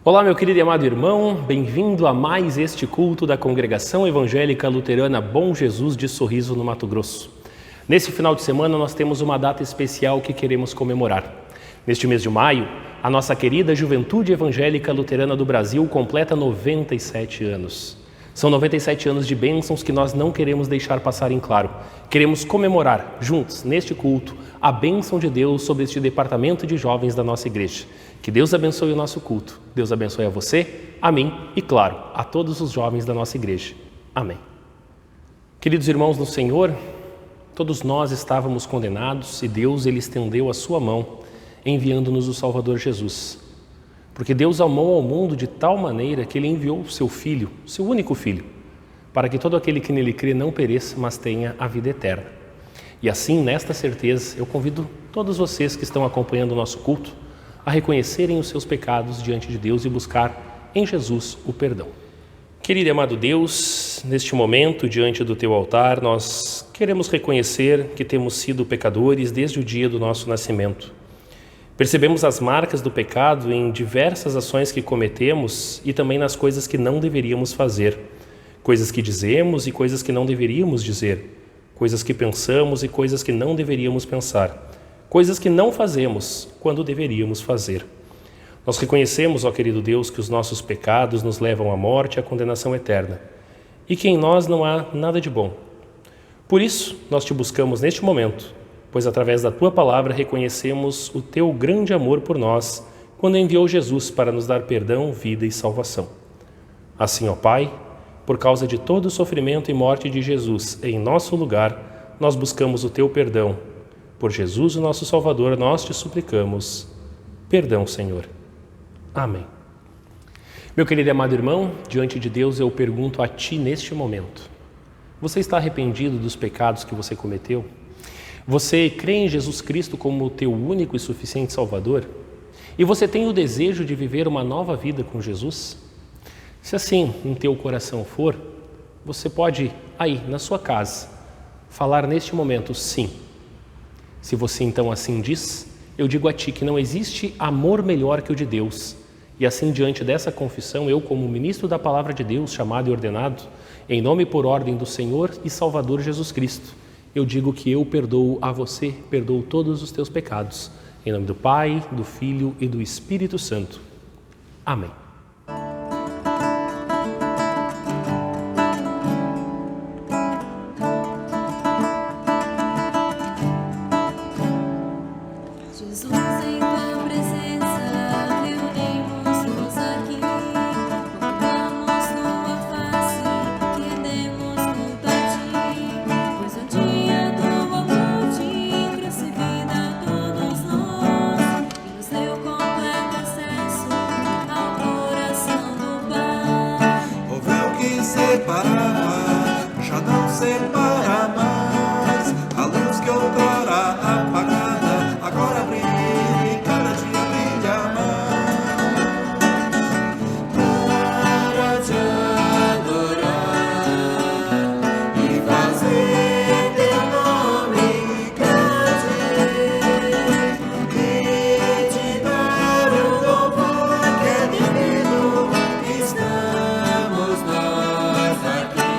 Olá, meu querido e amado irmão, bem-vindo a mais este culto da Congregação Evangélica Luterana Bom Jesus de Sorriso, no Mato Grosso. Nesse final de semana nós temos uma data especial que queremos comemorar. Neste mês de maio, a nossa querida Juventude Evangélica Luterana do Brasil completa 97 anos. São 97 anos de bênçãos que nós não queremos deixar passar em claro. Queremos comemorar juntos, neste culto, a bênção de Deus sobre este departamento de jovens da nossa igreja. Que Deus abençoe o nosso culto. Deus abençoe a você, a mim e, claro, a todos os jovens da nossa igreja. Amém. Queridos irmãos no Senhor, todos nós estávamos condenados e Deus ele estendeu a sua mão, enviando-nos o Salvador Jesus. Porque Deus amou ao mundo de tal maneira que Ele enviou o seu Filho, seu único Filho, para que todo aquele que nele crê não pereça, mas tenha a vida eterna. E assim, nesta certeza, eu convido todos vocês que estão acompanhando o nosso culto a reconhecerem os seus pecados diante de Deus e buscar em Jesus o perdão. Querido e amado Deus, neste momento, diante do Teu altar, nós queremos reconhecer que temos sido pecadores desde o dia do nosso nascimento. Percebemos as marcas do pecado em diversas ações que cometemos e também nas coisas que não deveríamos fazer, coisas que dizemos e coisas que não deveríamos dizer, coisas que pensamos e coisas que não deveríamos pensar, coisas que não fazemos quando deveríamos fazer. Nós reconhecemos, ó querido Deus, que os nossos pecados nos levam à morte e à condenação eterna e que em nós não há nada de bom. Por isso, nós te buscamos neste momento, pois através da Tua palavra reconhecemos o Teu grande amor por nós quando enviou Jesus para nos dar perdão, vida e salvação. Assim, ó Pai, por causa de todo o sofrimento e morte de Jesus em nosso lugar, nós buscamos o Teu perdão. Por Jesus, o nosso Salvador, nós te suplicamos. Perdão, Senhor. Amém. Meu querido e amado irmão, diante de Deus eu pergunto a Ti neste momento. Você está arrependido dos pecados que você cometeu? Você crê em Jesus Cristo como o teu único e suficiente Salvador? E você tem o desejo de viver uma nova vida com Jesus? Se assim em teu coração for, você pode, aí, na sua casa, falar neste momento sim. Se você então assim diz, eu digo a ti que não existe amor melhor que o de Deus. E assim, diante dessa confissão, eu, como ministro da Palavra de Deus, chamado e ordenado, em nome e por ordem do Senhor e Salvador Jesus Cristo, eu digo que eu perdoo a você, perdoo todos os teus pecados. Em nome do Pai, do Filho e do Espírito Santo. Amém. Já não separa mais a luz que outrora apagada agora brilha e cada dia brilha mais para te adorar e fazer teu nome grande e te dar o louvor que é devido. Estamos nós aqui.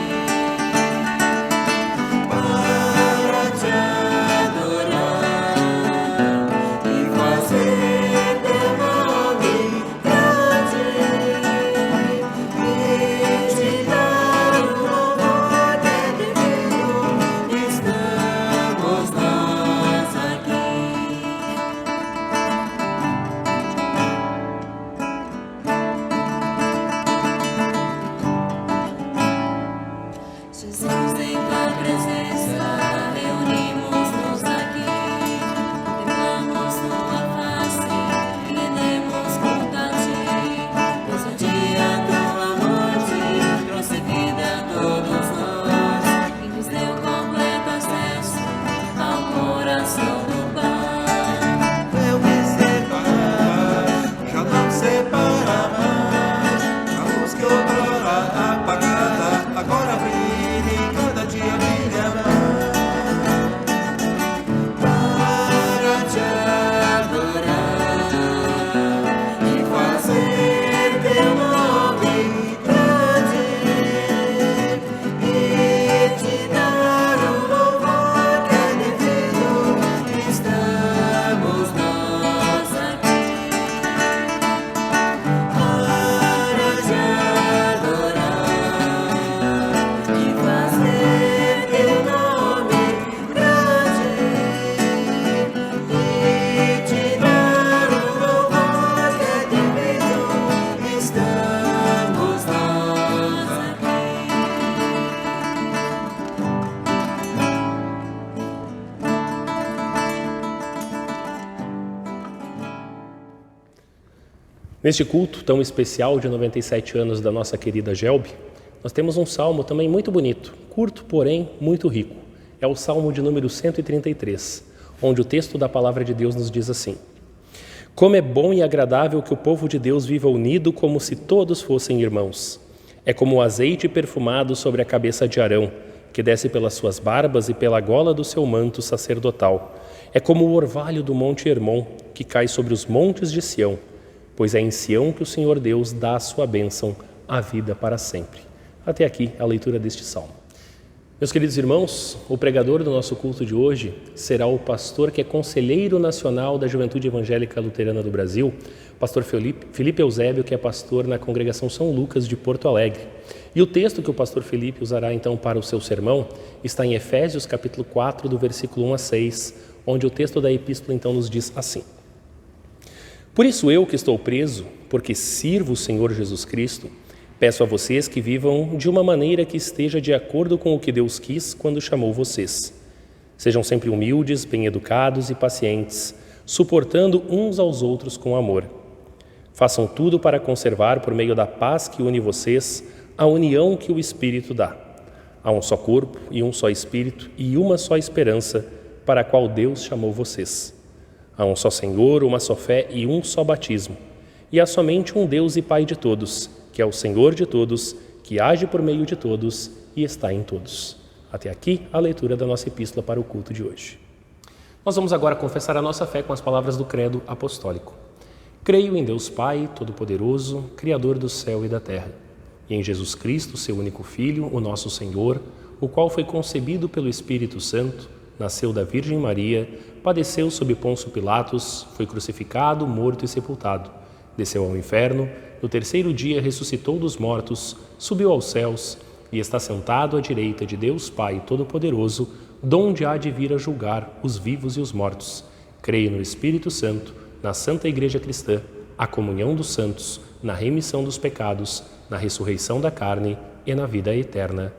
Para te adorar e fazer Neste culto tão especial de 97 anos da nossa querida Gelbe, nós temos um salmo também muito bonito, curto, porém muito rico. É o salmo de número 133, onde o texto da palavra de Deus nos diz assim: Como é bom e agradável que o povo de Deus viva unido como se todos fossem irmãos. É como o azeite perfumado sobre a cabeça de Arão, que desce pelas suas barbas e pela gola do seu manto sacerdotal. É como o orvalho do monte Hermon, que cai sobre os montes de Sião, pois é em Sião que o Senhor Deus dá a sua bênção, a vida para sempre. Até aqui a leitura deste salmo. Meus queridos irmãos, o pregador do nosso culto de hoje será o pastor que é conselheiro nacional da Juventude Evangélica Luterana do Brasil, pastor Felipe Eusébio, que é pastor na Congregação São Lucas de Porto Alegre. E o texto que o pastor Felipe usará então para o seu sermão está em Efésios capítulo 4, do versículo 1 a 6, onde o texto da epístola então nos diz assim: Por isso eu que estou preso, porque sirvo o Senhor Jesus Cristo, peço a vocês que vivam de uma maneira que esteja de acordo com o que Deus quis quando chamou vocês. Sejam sempre humildes, bem-educados e pacientes, suportando uns aos outros com amor. Façam tudo para conservar, por meio da paz que une vocês, a união que o Espírito dá. Há um só corpo e um só Espírito e uma só esperança para a qual Deus chamou vocês. Há um só Senhor, uma só fé e um só batismo. E há somente um Deus e Pai de todos, que é o Senhor de todos, que age por meio de todos e está em todos. Até aqui a leitura da nossa epístola para o culto de hoje. Nós vamos agora confessar a nossa fé com as palavras do credo apostólico. Creio em Deus Pai Todo-Poderoso, Criador do céu e da terra, e em Jesus Cristo, seu único Filho, o nosso Senhor, o qual foi concebido pelo Espírito Santo, nasceu da Virgem Maria, padeceu sob Pôncio Pilatos, foi crucificado, morto e sepultado, desceu ao inferno, no terceiro dia ressuscitou dos mortos, subiu aos céus e está sentado à direita de Deus Pai Todo-Poderoso, donde há de vir a julgar os vivos e os mortos. Creio no Espírito Santo, na Santa Igreja Cristã, a comunhão dos santos, na remissão dos pecados, na ressurreição da carne e na vida eterna.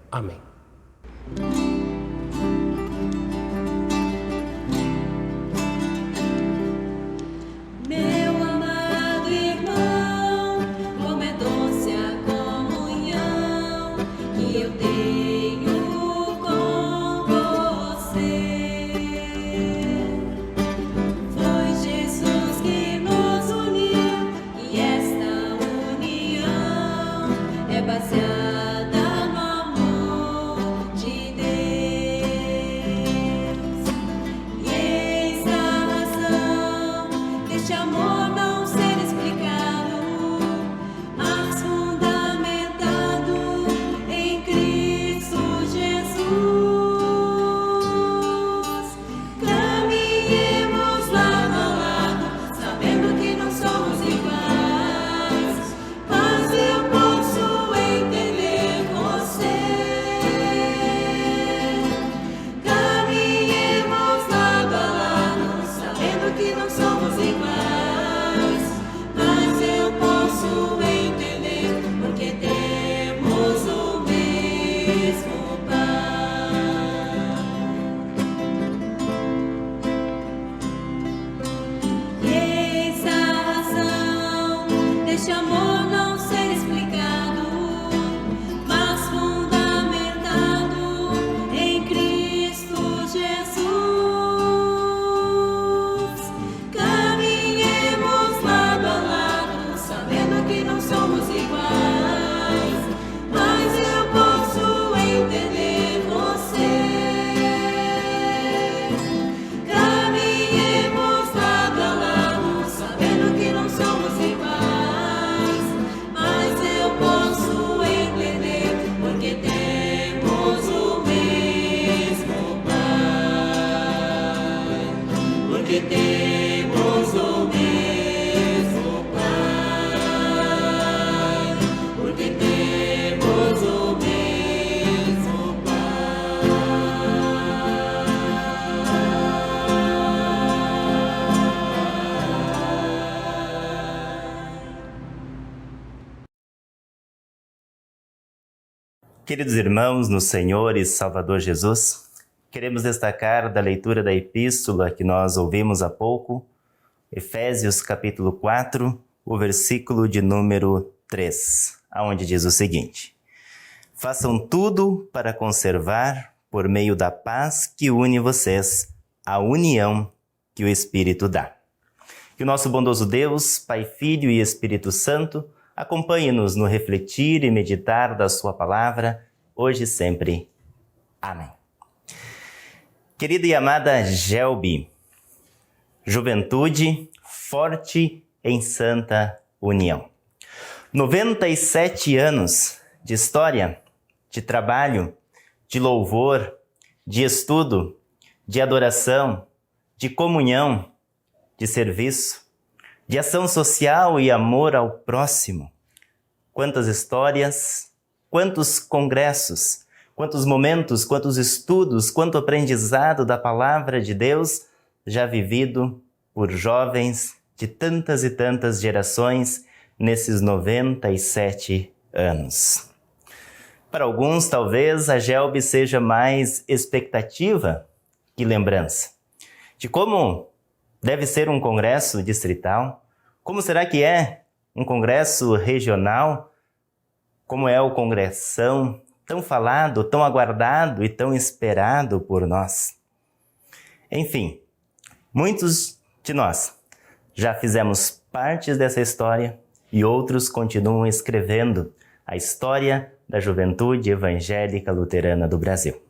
Amém. Queridos irmãos, no Senhor e Salvador Jesus, queremos destacar da leitura da epístola que nós ouvimos há pouco, Efésios capítulo 4, o versículo de número 3, aonde diz o seguinte: façam tudo para conservar, por meio da paz que une vocês, a união que o Espírito dá. Que o nosso bondoso Deus, Pai, Filho e Espírito Santo, acompanhe-nos no refletir e meditar da sua palavra, hoje e sempre. Amém. Querida e amada Gelbi, juventude forte em santa união. 97 anos de história, de trabalho, de louvor, de estudo, de adoração, de comunhão, de serviço, de ação social e amor ao próximo. Quantas histórias, quantos congressos, quantos momentos, quantos estudos, quanto aprendizado da palavra de Deus já vivido por jovens de tantas e tantas gerações nesses 97 anos. Para alguns, talvez, a Gelbi seja mais expectativa que lembrança de como deve ser um congresso distrital, como será que é um congresso regional, como é o congressão tão falado, tão aguardado e tão esperado por nós. Enfim, muitos de nós já fizemos partes dessa história e outros continuam escrevendo a história da Juventude Evangélica Luterana do Brasil.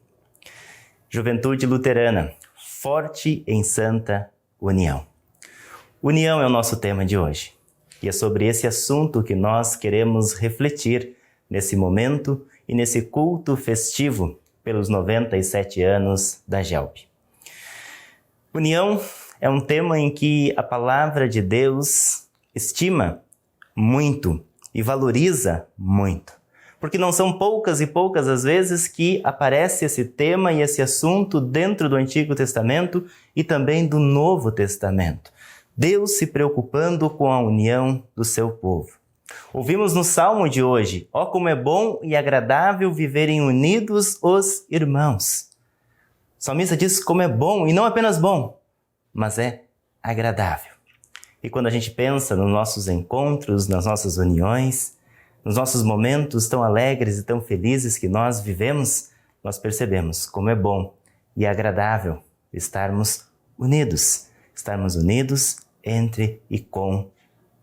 Juventude Luterana, forte em santa união. União é o nosso tema de hoje. E é sobre esse assunto que nós queremos refletir nesse momento e nesse culto festivo pelos 97 anos da Gelbi. União é um tema em que a palavra de Deus estima muito e valoriza muito. Porque não são poucas e poucas as vezes que aparece esse tema e esse assunto dentro do Antigo Testamento e também do Novo Testamento. Deus se preocupando com a união do seu povo. Ouvimos no Salmo de hoje: ó, como é bom e agradável viverem unidos os irmãos. O salmista diz como é bom, e não apenas bom, mas é agradável. E quando a gente pensa nos nossos encontros, nas nossas uniões, nos nossos momentos tão alegres e tão felizes que nós vivemos, nós percebemos como é bom e agradável estarmos unidos entre e com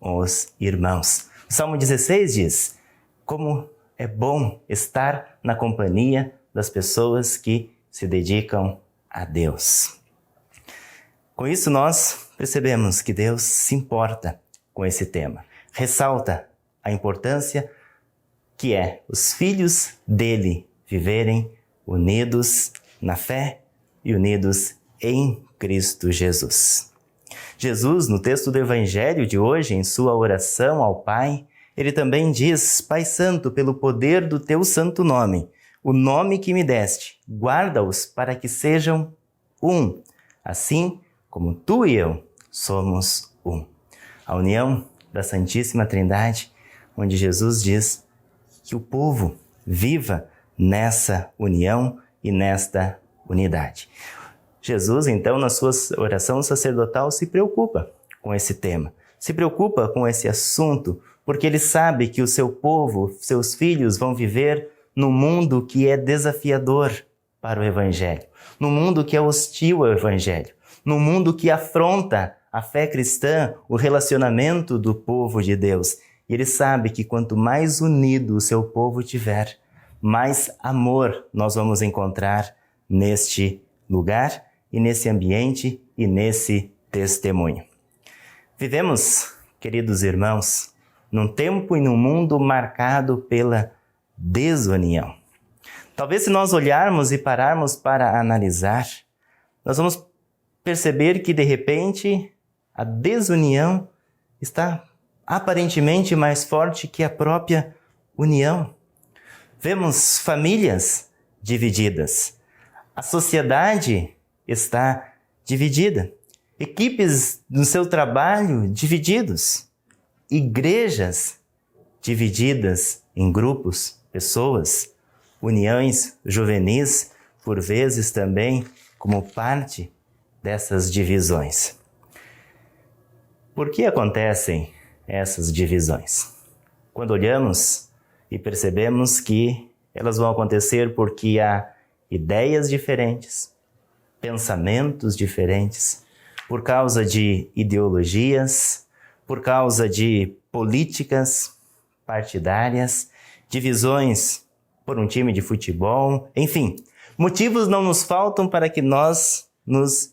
os irmãos. O Salmo 16 diz: como é bom estar na companhia das pessoas que se dedicam a Deus. Com isso nós percebemos que Deus se importa com esse tema, ressalta a importância que é os filhos dele viverem unidos na fé e unidos em Cristo Jesus. Jesus, no texto do Evangelho de hoje, em sua oração ao Pai, ele também diz: Pai Santo, pelo poder do teu santo nome, o nome que me deste, guarda-os para que sejam um, assim como tu e eu somos um. A união da Santíssima Trindade, onde Jesus diz que o povo viva nessa união e nesta unidade. Jesus, então, na sua oração sacerdotal, se preocupa com esse tema, se preocupa com esse assunto, porque ele sabe que o seu povo, seus filhos, vão viver num mundo que é desafiador para o Evangelho, num mundo que é hostil ao Evangelho, num mundo que afronta a fé cristã, o relacionamento do povo de Deus. E ele sabe que quanto mais unido o seu povo tiver, mais amor nós vamos encontrar neste lugar e nesse ambiente e nesse testemunho. Vivemos, queridos irmãos, num tempo e num mundo marcado pela desunião. Talvez se nós olharmos e pararmos para analisar, nós vamos perceber que, de repente, a desunião está aparentemente mais forte que a própria união. Vemos famílias divididas, a sociedade está dividida, equipes no seu trabalho divididos, igrejas divididas em grupos, pessoas, uniões juvenis, por vezes também como parte dessas divisões. Por que acontecem essas divisões. Quando olhamos e percebemos que elas vão acontecer porque há ideias diferentes, pensamentos diferentes, por causa de ideologias, por causa de políticas partidárias, divisões por um time de futebol, enfim, motivos não nos faltam para que nós nos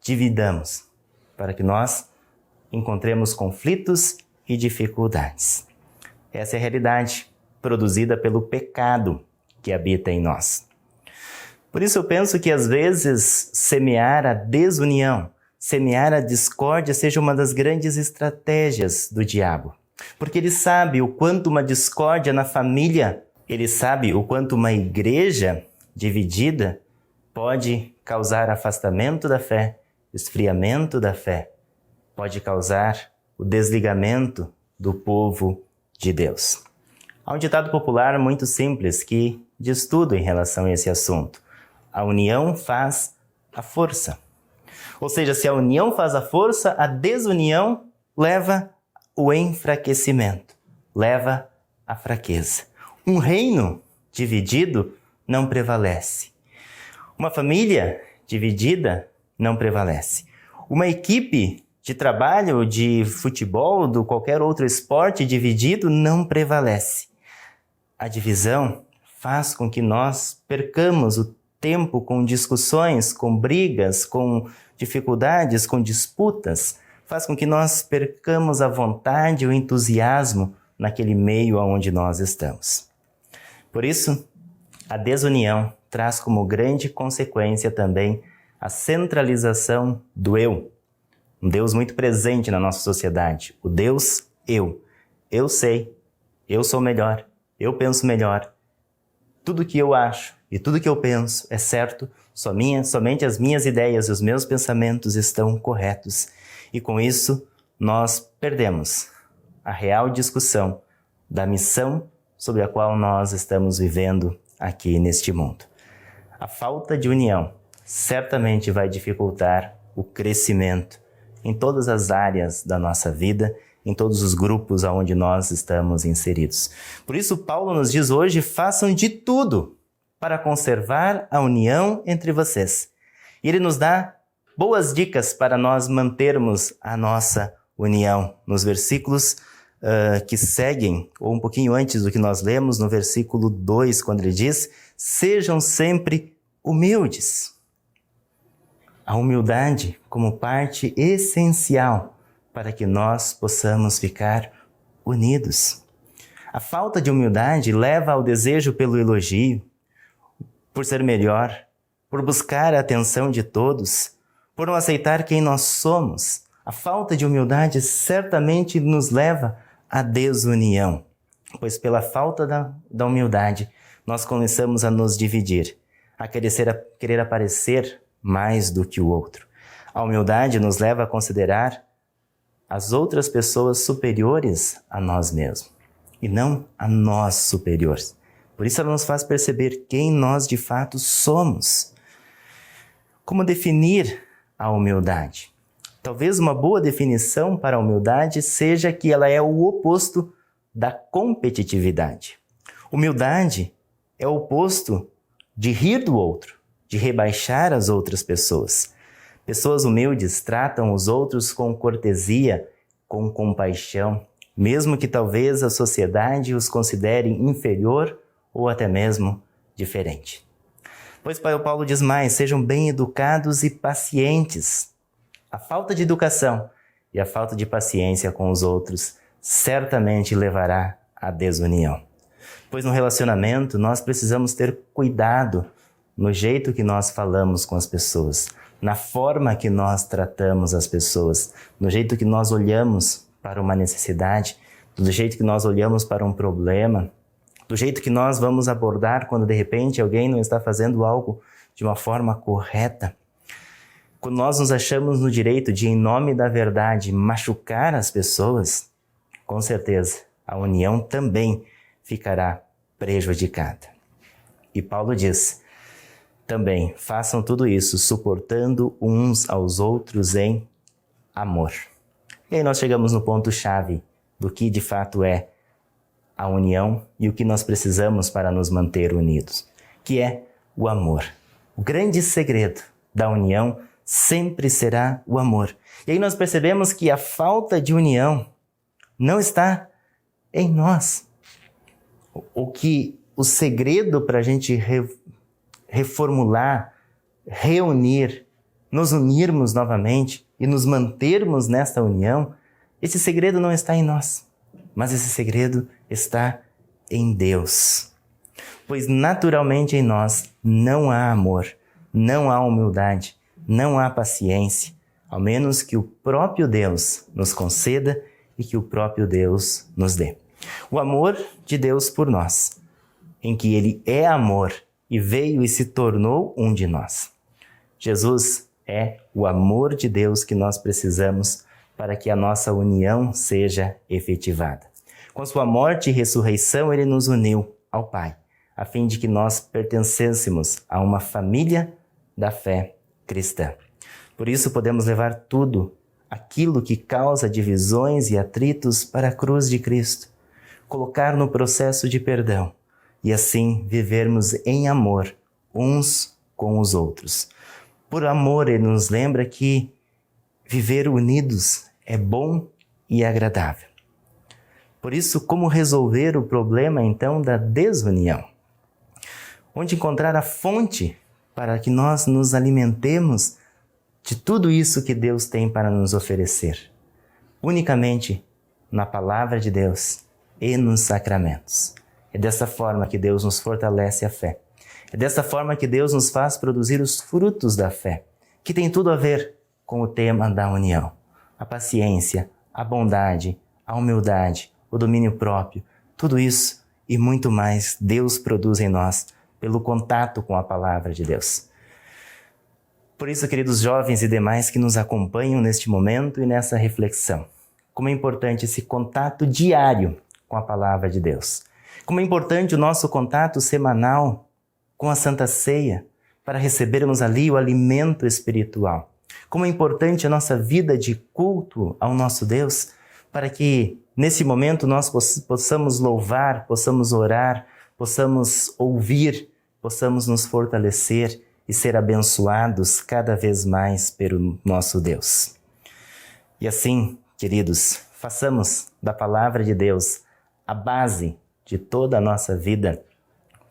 dividamos, para que nós encontremos conflitos e dificuldades. Essa é a realidade produzida pelo pecado que habita em nós. Por isso eu penso que às vezes semear a desunião, semear a discórdia seja uma das grandes estratégias do diabo. Porque ele sabe o quanto uma discórdia na família, ele sabe o quanto uma igreja dividida pode causar afastamento da fé, esfriamento da fé, pode causar o desligamento do povo de Deus. Há um ditado popular muito simples que diz tudo em relação a esse assunto. A união faz a força. Ou seja, se a união faz a força, a desunião leva o enfraquecimento, leva a fraqueza. Um reino dividido não prevalece. Uma família dividida não prevalece. Uma equipe de trabalho, de futebol, de qualquer outro esporte dividido não prevalece. A divisão faz com que nós percamos o tempo com discussões, com brigas, com dificuldades, com disputas, faz com que nós percamos a vontade e o entusiasmo naquele meio onde nós estamos. Por isso, a desunião traz como grande consequência também a centralização do eu. Um Deus muito presente na nossa sociedade. O Deus eu. Eu sei, eu sou melhor, eu penso melhor. Tudo que eu acho e tudo que eu penso é certo, somente as minhas ideias e os meus pensamentos estão corretos. E com isso, nós perdemos a real discussão da missão sobre a qual nós estamos vivendo aqui neste mundo. A falta de união certamente vai dificultar o crescimento em todas as áreas da nossa vida, em todos os grupos onde nós estamos inseridos. Por isso, Paulo nos diz hoje, façam de tudo para conservar a união entre vocês. E ele nos dá boas dicas para nós mantermos a nossa união. Nos versículos que seguem, ou um pouquinho antes do que nós lemos, no versículo 2, quando ele diz, sejam sempre humildes. A humildade como parte essencial para que nós possamos ficar unidos. A falta de humildade leva ao desejo pelo elogio, por ser melhor, por buscar a atenção de todos, por não aceitar quem nós somos. A falta de humildade certamente nos leva à desunião, pois pela falta da humildade nós começamos a nos dividir, a querer aparecer mais do que o outro. A humildade nos leva a considerar as outras pessoas superiores a nós mesmos e não a nós superiores. Por isso ela nos faz perceber quem nós de fato somos. Como definir a humildade? Talvez uma boa definição para a humildade seja que ela é o oposto da competitividade. Humildade é o oposto de rir do outro, de rebaixar as outras pessoas. Pessoas humildes tratam os outros com cortesia, com compaixão, mesmo que talvez a sociedade os considere inferior ou até mesmo diferente. Pois Paulo diz mais, sejam bem educados e pacientes. A falta de educação e a falta de paciência com os outros certamente levará à desunião. Pois no relacionamento nós precisamos ter cuidado no jeito que nós falamos com as pessoas, na forma que nós tratamos as pessoas, no jeito que nós olhamos para uma necessidade, do jeito que nós olhamos para um problema, do jeito que nós vamos abordar quando de repente alguém não está fazendo algo de uma forma correta. Quando nós nos achamos no direito de, em nome da verdade, machucar as pessoas, com certeza a união também ficará prejudicada. E Paulo diz, também façam tudo isso suportando uns aos outros em amor. E aí nós chegamos no ponto-chave do que de fato é a união e o que nós precisamos para nos manter unidos, que é o amor. O grande segredo da união sempre será o amor. E aí nós percebemos que a falta de união não está em nós. O que o segredo para a gente reformular, reunir, nos unirmos novamente e nos mantermos nesta união, esse segredo não está em nós, mas esse segredo está em Deus. Pois naturalmente em nós não há amor, não há humildade, não há paciência, ao menos que o próprio Deus nos conceda e que o próprio Deus nos dê. O amor de Deus por nós, em que Ele é amor e veio e se tornou um de nós. Jesus é o amor de Deus que nós precisamos para que a nossa união seja efetivada. Com sua morte e ressurreição, Ele nos uniu ao Pai, a fim de que nós pertencêssemos a uma família da fé cristã. Por isso podemos levar tudo aquilo que causa divisões e atritos para a cruz de Cristo, colocar no processo de perdão e assim vivermos em amor uns com os outros. Por amor, Ele nos lembra que viver unidos é bom e agradável. Por isso, como resolver o problema então da desunião? Onde encontrar a fonte para que nós nos alimentemos de tudo isso que Deus tem para nos oferecer? Unicamente na palavra de Deus e nos sacramentos. É dessa forma que Deus nos fortalece a fé. É dessa forma que Deus nos faz produzir os frutos da fé, que tem tudo a ver com o tema da união. A paciência, a bondade, a humildade, o domínio próprio, tudo isso e muito mais Deus produz em nós pelo contato com a palavra de Deus. Por isso, queridos jovens e demais que nos acompanham neste momento e nessa reflexão, como é importante esse contato diário com a palavra de Deus. Como é importante o nosso contato semanal com a Santa Ceia, para recebermos ali o alimento espiritual. Como é importante a nossa vida de culto ao nosso Deus, para que nesse momento nós possamos louvar, possamos orar, possamos ouvir, possamos nos fortalecer e ser abençoados cada vez mais pelo nosso Deus. E assim, queridos, façamos da palavra de Deus a base de toda a nossa vida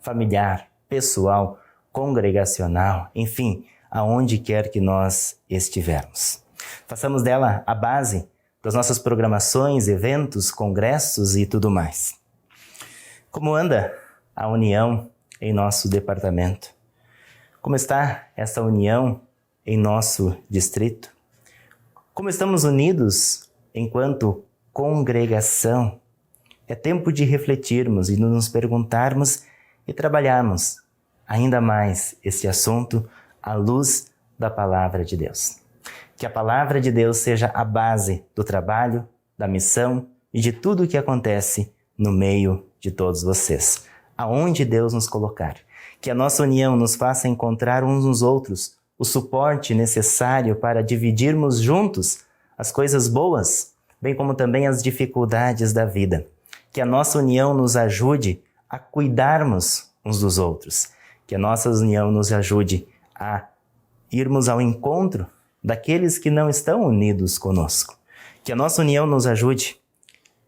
familiar, pessoal, congregacional, enfim, aonde quer que nós estivermos. Façamos dela a base das nossas programações, eventos, congressos e tudo mais. Como anda a união em nosso departamento? Como está essa união em nosso distrito? Como estamos unidos enquanto congregação? É tempo de refletirmos e nos perguntarmos e trabalharmos ainda mais esse assunto à luz da palavra de Deus. Que a palavra de Deus seja a base do trabalho, da missão e de tudo o que acontece no meio de todos vocês, aonde Deus nos colocar. Que a nossa união nos faça encontrar uns nos outros o suporte necessário para dividirmos juntos as coisas boas, bem como também as dificuldades da vida. Que a nossa união nos ajude a cuidarmos uns dos outros. Que a nossa união nos ajude a irmos ao encontro daqueles que não estão unidos conosco. Que a nossa união nos ajude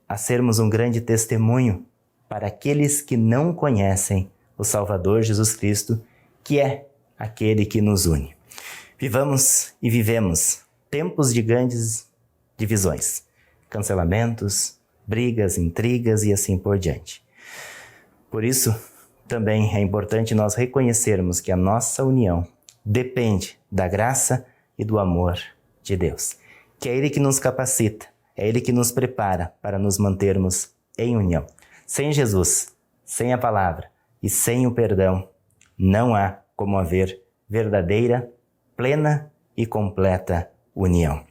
a sermos um grande testemunho para aqueles que não conhecem o Salvador Jesus Cristo, que é aquele que nos une. Vivamos e vivemos tempos de grandes divisões, cancelamentos, brigas, intrigas e assim por diante. Por isso, também é importante nós reconhecermos que a nossa união depende da graça e do amor de Deus, que é Ele que nos capacita, é Ele que nos prepara para nos mantermos em união. Sem Jesus, sem a palavra e sem o perdão, não há como haver verdadeira, plena e completa união.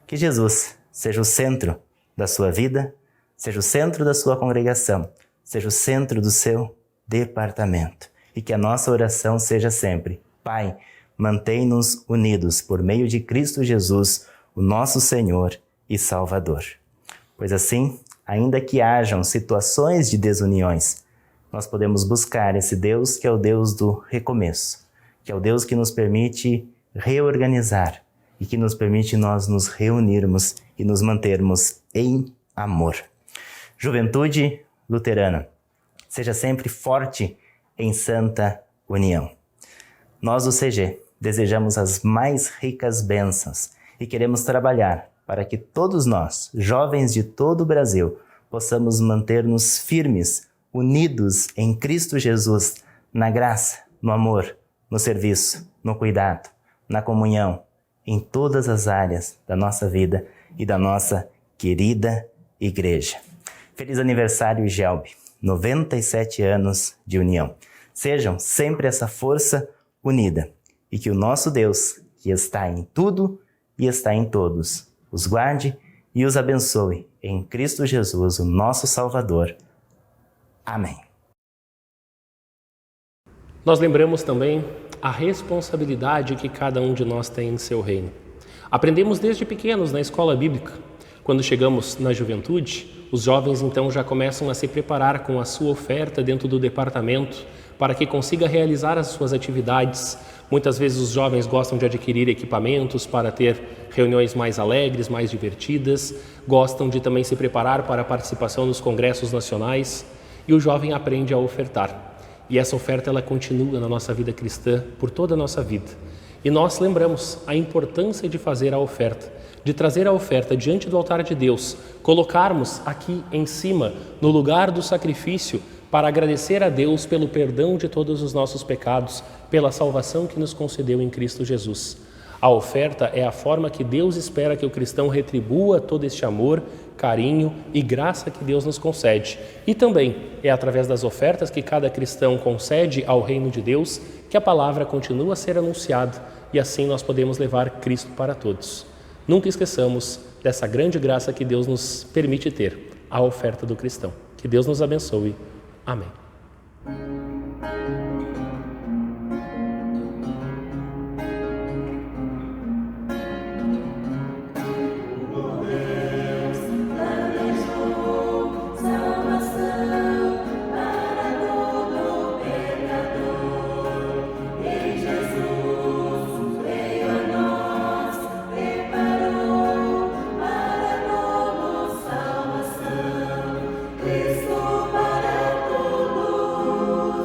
Que Jesus seja o centro da sua vida, seja o centro da sua congregação, seja o centro do seu departamento. E que a nossa oração seja sempre: Pai, mantém-nos unidos por meio de Cristo Jesus, o nosso Senhor e Salvador. Pois assim, ainda que hajam situações de desuniões, nós podemos buscar esse Deus que é o Deus do recomeço, que é o Deus que nos permite reorganizar e que nos permite nós nos reunirmos e nos mantermos em amor. Juventude luterana, seja sempre forte em santa união. Nós do CG desejamos as mais ricas bênçãos e queremos trabalhar para que todos nós, jovens de todo o Brasil, possamos manter-nos firmes, unidos em Cristo Jesus, na graça, no amor, no serviço, no cuidado, na comunhão, em todas as áreas da nossa vida e da nossa querida igreja. Feliz aniversário, Gelbe, 97 anos de união. Sejam sempre essa força unida e que o nosso Deus, que está em tudo e está em todos, os guarde e os abençoe em Cristo Jesus, o nosso Salvador. Amém. Nós lembramos também a responsabilidade que cada um de nós tem em seu reino. Aprendemos desde pequenos na escola bíblica. Quando chegamos na juventude, os jovens então já começam a se preparar com a sua oferta dentro do departamento para que consiga realizar as suas atividades. Muitas vezes os jovens gostam de adquirir equipamentos para ter reuniões mais alegres, mais divertidas, gostam de também se preparar para a participação nos congressos nacionais e o jovem aprende a ofertar. E essa oferta ela continua na nossa vida cristã por toda a nossa vida. E nós lembramos a importância de fazer a oferta, de trazer a oferta diante do altar de Deus, colocarmos aqui em cima, no lugar do sacrifício, para agradecer a Deus pelo perdão de todos os nossos pecados, pela salvação que nos concedeu em Cristo Jesus. A oferta é a forma que Deus espera que o cristão retribua todo este amor, carinho e graça que Deus nos concede. E também é através das ofertas que cada cristão concede ao reino de Deus que a palavra continua a ser anunciada e assim nós podemos levar Cristo para todos. Nunca esqueçamos dessa grande graça que Deus nos permite ter, a oferta do cristão. Que Deus nos abençoe. Amém. Cristo para todos.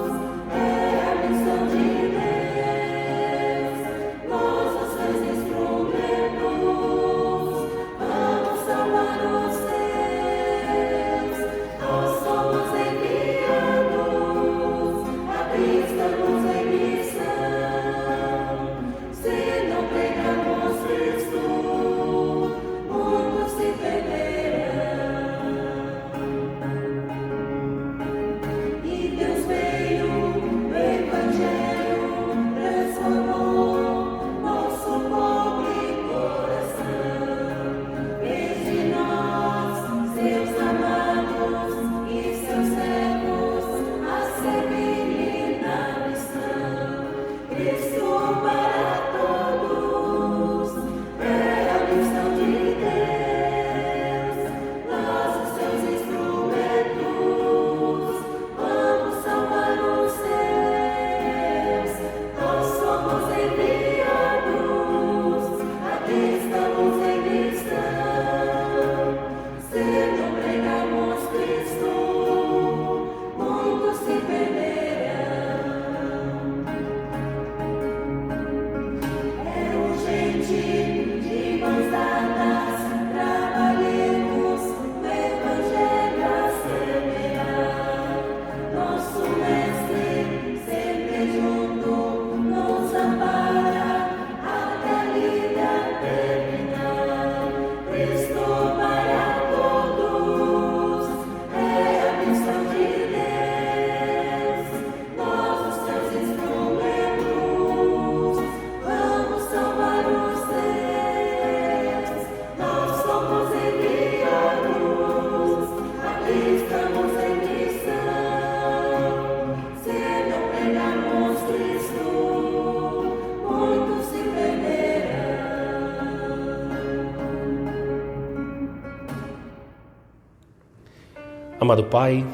Amado Pai,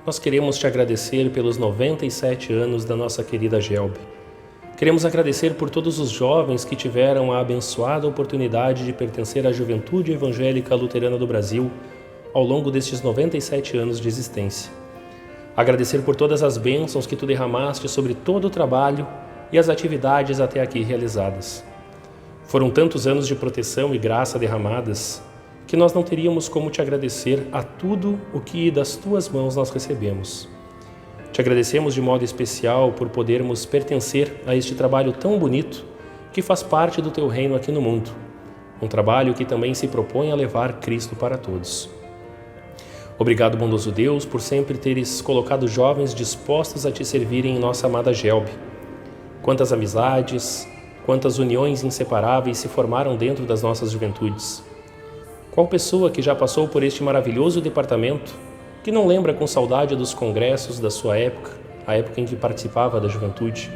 nós queremos te agradecer pelos 97 anos da nossa querida Gelbe. Queremos agradecer por todos os jovens que tiveram a abençoada oportunidade de pertencer à Juventude Evangélica Luterana do Brasil ao longo destes 97 anos de existência. Agradecer por todas as bênçãos que tu derramaste sobre todo o trabalho e as atividades até aqui realizadas. Foram tantos anos de proteção e graça derramadas que nós não teríamos como te agradecer a tudo o que das tuas mãos nós recebemos. Te agradecemos de modo especial por podermos pertencer a este trabalho tão bonito que faz parte do teu reino aqui no mundo. Um trabalho que também se propõe a levar Cristo para todos. Obrigado, bondoso Deus, por sempre teres colocado jovens dispostos a te servirem em nossa amada Gelbe. Quantas amizades, quantas uniões inseparáveis se formaram dentro das nossas juventudes. Qual pessoa que já passou por este maravilhoso departamento que não lembra com saudade dos congressos da sua época, a época em que participava da juventude?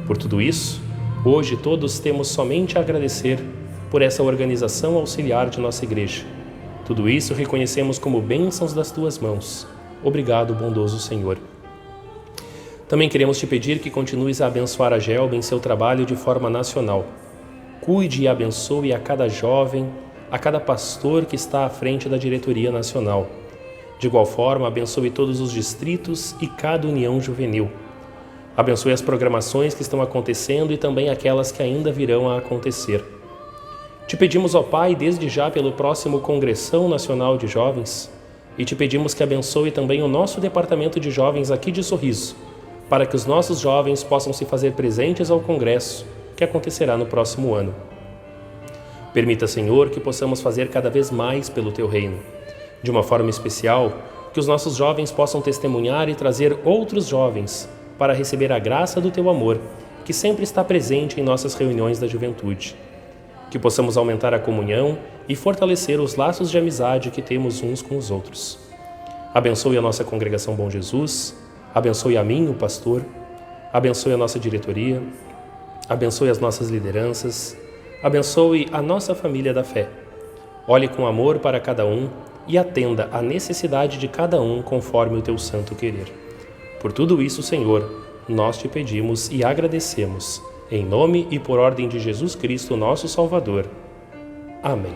Por tudo isso, hoje todos temos somente a agradecer por essa organização auxiliar de nossa igreja. Tudo isso reconhecemos como bênçãos das tuas mãos. Obrigado, bondoso Senhor. Também queremos te pedir que continues a abençoar a Gelbe em seu trabalho de forma nacional. Cuide e abençoe a cada jovem, a cada pastor que está à frente da diretoria nacional. De igual forma, abençoe todos os distritos e cada união juvenil. Abençoe as programações que estão acontecendo e também aquelas que ainda virão a acontecer. Te pedimos, ó Pai, desde já pelo próximo Congressão Nacional de Jovens, e te pedimos que abençoe também o nosso Departamento de Jovens aqui de Sorriso, para que os nossos jovens possam se fazer presentes ao Congresso, que acontecerá no próximo ano. Permita, Senhor, que possamos fazer cada vez mais pelo Teu reino. De uma forma especial, que os nossos jovens possam testemunhar e trazer outros jovens para receber a graça do Teu amor, que sempre está presente em nossas reuniões da juventude. Que possamos aumentar a comunhão e fortalecer os laços de amizade que temos uns com os outros. Abençoe a nossa congregação Bom Jesus, abençoe a mim, o pastor, abençoe a nossa diretoria, abençoe as nossas lideranças, abençoe a nossa família da fé. Olhe com amor para cada um e atenda à necessidade de cada um conforme o teu santo querer. Por tudo isso, Senhor, nós te pedimos e agradecemos, em nome e por ordem de Jesus Cristo, nosso Salvador. Amém.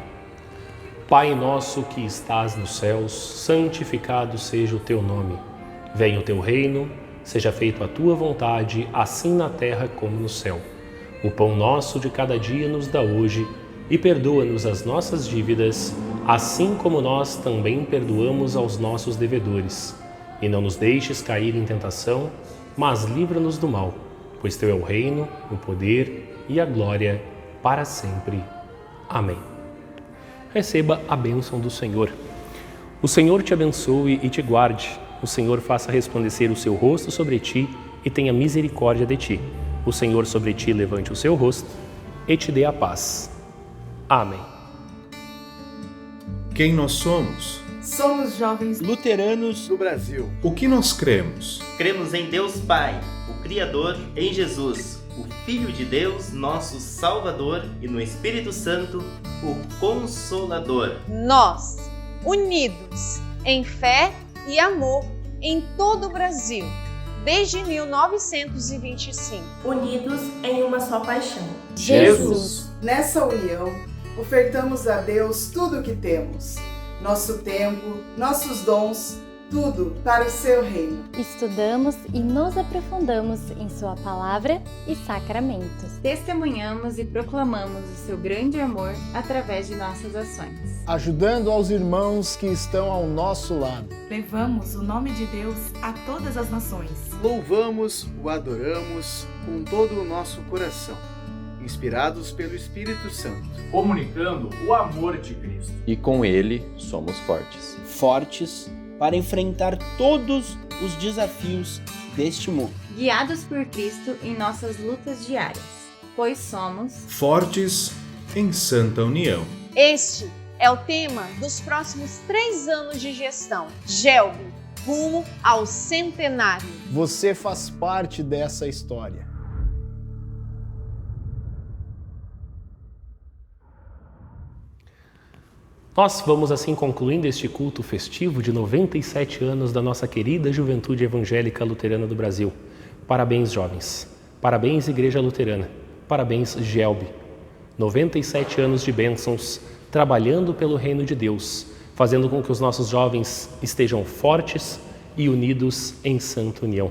Pai nosso que estás nos céus, santificado seja o teu nome. Venha o teu reino, seja feita a tua vontade, assim na terra como no céu. O pão nosso de cada dia nos dá hoje, e perdoa-nos as nossas dívidas, assim como nós também perdoamos aos nossos devedores. E não nos deixes cair em tentação, mas livra-nos do mal, pois teu é o reino, o poder e a glória para sempre. Amém. Receba a bênção do Senhor. O Senhor te abençoe e te guarde. O Senhor faça resplandecer o seu rosto sobre ti e tenha misericórdia de ti. O Senhor sobre ti levante o seu rosto e te dê a paz. Amém. Quem nós somos? Somos jovens luteranos do Brasil. O que nós cremos? Cremos em Deus Pai, o Criador, em Jesus, o Filho de Deus, nosso Salvador, e no Espírito Santo, o Consolador. nós, unidos em fé e amor em todo o Brasil, desde 1925. Unidos em uma só paixão. Jesus. Nessa união, ofertamos a Deus tudo o que temos, nosso tempo, nossos dons, tudo para o seu reino. Estudamos e nos aprofundamos em sua palavra e sacramentos. Testemunhamos e proclamamos o seu grande amor através de nossas ações. Ajudando aos irmãos que estão ao nosso lado. Levamos o nome de Deus a todas as nações. Louvamos, o adoramos com todo o nosso coração, inspirados pelo Espírito Santo. Comunicando o amor de Cristo. E com ele somos fortes. Fortes para enfrentar todos os desafios deste mundo. Guiados por Cristo em nossas lutas diárias, pois somos fortes em santa união. Este é o tema dos próximos 3 anos de gestão. Gelbe, rumo ao centenário. Você faz parte dessa história. Nós vamos assim concluindo este culto festivo de 97 anos da nossa querida Juventude Evangélica Luterana do Brasil. Parabéns, jovens. Parabéns, Igreja Luterana. Parabéns, Gelbe. 97 anos de bênçãos, trabalhando pelo reino de Deus, fazendo com que os nossos jovens estejam fortes e unidos em santa união.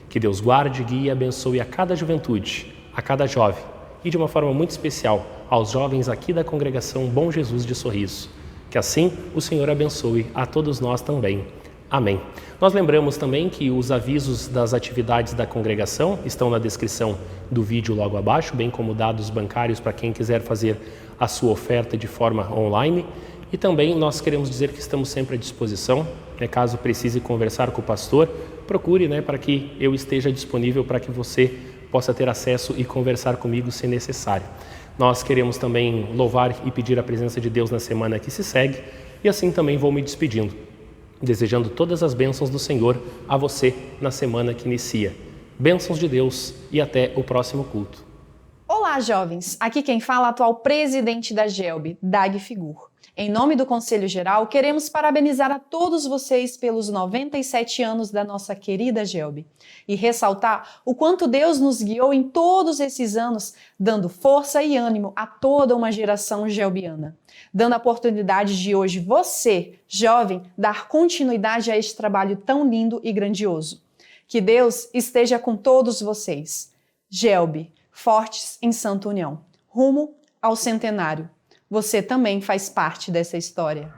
Que Deus guarde, guie e abençoe a cada juventude, a cada jovem e de uma forma muito especial aos jovens aqui da congregação Bom Jesus de Sorriso. Que assim o Senhor abençoe a todos nós também. Amém. Nós lembramos também que os avisos das atividades da congregação estão na descrição do vídeo logo abaixo, bem como dados bancários para quem quiser fazer a sua oferta de forma online. E também nós queremos dizer que estamos sempre à disposição, caso precise conversar com o pastor, procure para que eu esteja disponível para que você possa ter acesso e conversar comigo se necessário. Nós queremos também louvar e pedir a presença de Deus na semana que se segue e assim também vou me despedindo, desejando todas as bênçãos do Senhor a você na semana que inicia. Bênçãos de Deus e até o próximo culto. Olá, jovens! Aqui quem fala é a atual presidente da Gelbe, Dag Figur. Em nome do Conselho Geral, queremos parabenizar a todos vocês pelos 97 anos da nossa querida Gelbe e ressaltar o quanto Deus nos guiou em todos esses anos, dando força e ânimo a toda uma geração gelbiana, dando a oportunidade de hoje você, jovem, dar continuidade a este trabalho tão lindo e grandioso. Que Deus esteja com todos vocês. Gelbe, fortes em santa união, rumo ao centenário. Você também faz parte dessa história.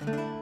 Amém.